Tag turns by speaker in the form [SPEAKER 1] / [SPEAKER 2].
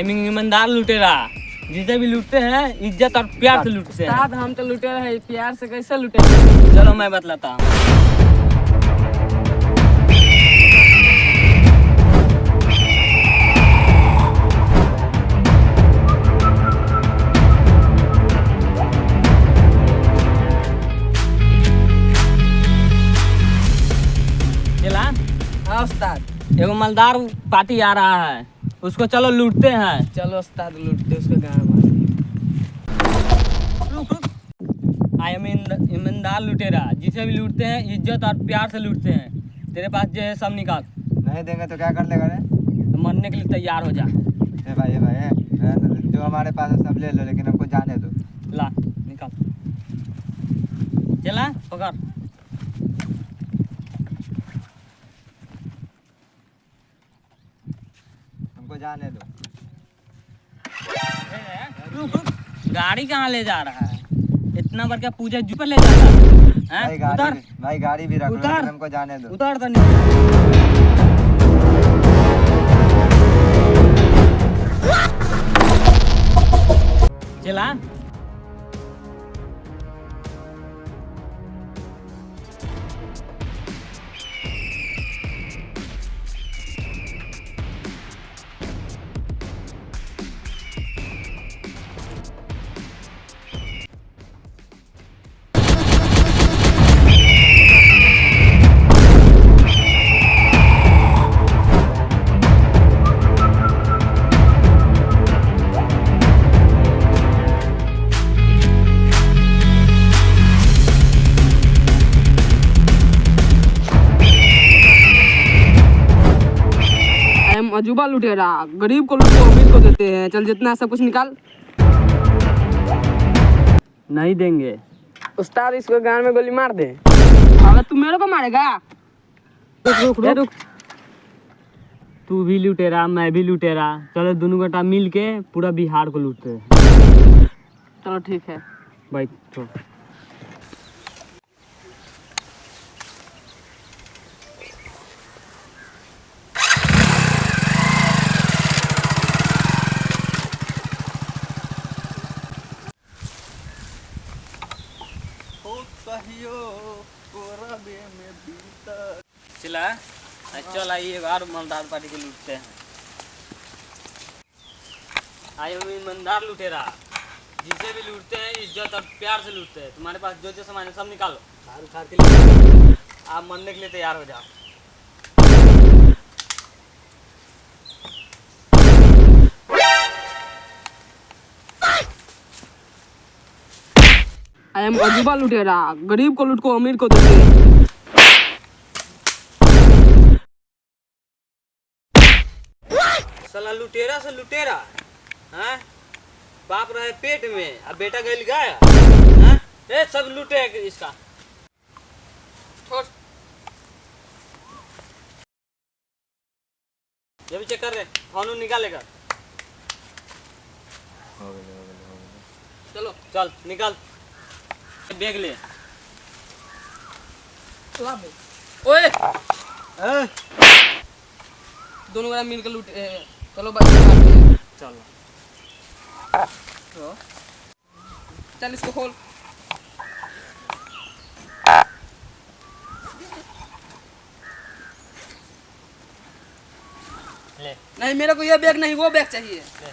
[SPEAKER 1] ईमानदार लुटेरा, जिसे भी लूटते हैं इज्जत और प्यार से लूटते हैं।
[SPEAKER 2] उस्ताद हम तो लुटेरा है, प्यार से कैसे लुटे?
[SPEAKER 1] चलो मैं बतलाता हूँ। चला
[SPEAKER 2] हाँ उस्ताद।
[SPEAKER 1] एगो मालदार पार्टी आ रहा है, उसको चलो लूटते हैं।
[SPEAKER 2] चलो उस्ताद लूटते उसको गाँव में।
[SPEAKER 1] ईमानदार लुटेरा, जिसे भी लूटते हैं इज्जत और प्यार से लूटते हैं। तेरे पास जो है सब निकाल।
[SPEAKER 3] नहीं देंगे तो क्या कर लेगा रे?
[SPEAKER 1] तो मरने के लिए तैयार हो जा।
[SPEAKER 3] ए भाई जो हमारे पास है सब ले लो, लेकिन हमको जाने दो।
[SPEAKER 1] ला निकाल। चला पकड़।
[SPEAKER 3] हमको जाने दो।
[SPEAKER 1] गाड़ी कहाँ ले जा रहा है? इतना बड़ क्या पूजा जू पर ले जा रहा है?
[SPEAKER 3] भाई गाड़ी भी रख लो,
[SPEAKER 1] उतार।
[SPEAKER 3] लेकिन हमको जाने दो।
[SPEAKER 1] उतार तो नहीं। चला
[SPEAKER 2] अजूबा लुटेरा, गरीब को लूटो अमीर को देते हैं। चल जितना सब कुछ निकाल।
[SPEAKER 1] नहीं देंगे।
[SPEAKER 2] उस्ताद इसको गान में गोली मार दे। अगर तू मेरे को मारेगा?
[SPEAKER 1] रुक। तू भी लुटेरा, मैं भी लुटेरा। चलो दोनों गटा मिल के पूरा बिहार को लूटते हैं।
[SPEAKER 2] चलो ठीक है।
[SPEAKER 1] भाई तो चला चल आइए बार मालदार पार्टी को लूटते हैं। आए हम ईमानदार लुटेरा, जिसे भी लूटते हैं इज्जत और प्यार से लूटते हैं। तुम्हारे पास जो जो सामान है सब निकालो। उखाड़ के लिए आप मरने के लिए तैयार हो जाओ।
[SPEAKER 2] आई एम अजूबा लुटेरा, गरीब को लूट को अमीर को देते हैं।
[SPEAKER 1] साला लुटेरा से लुटेरा, हाँ? बाप रहे पेट में, अब बेटा गैल गया, हाँ? ए सब लूटे है इसका। छोड़। ये भी चेक कर रहे, फोन निकालेगा। चलो चल निकाल बैग ले।
[SPEAKER 2] ओए दोनों वाला मिलकर लूटे। चलो बस
[SPEAKER 1] चलो
[SPEAKER 2] चल इसको खोल।
[SPEAKER 1] ले
[SPEAKER 2] नहीं मेरे को ये बैग नहीं, वो बैग चाहिए।
[SPEAKER 1] ले।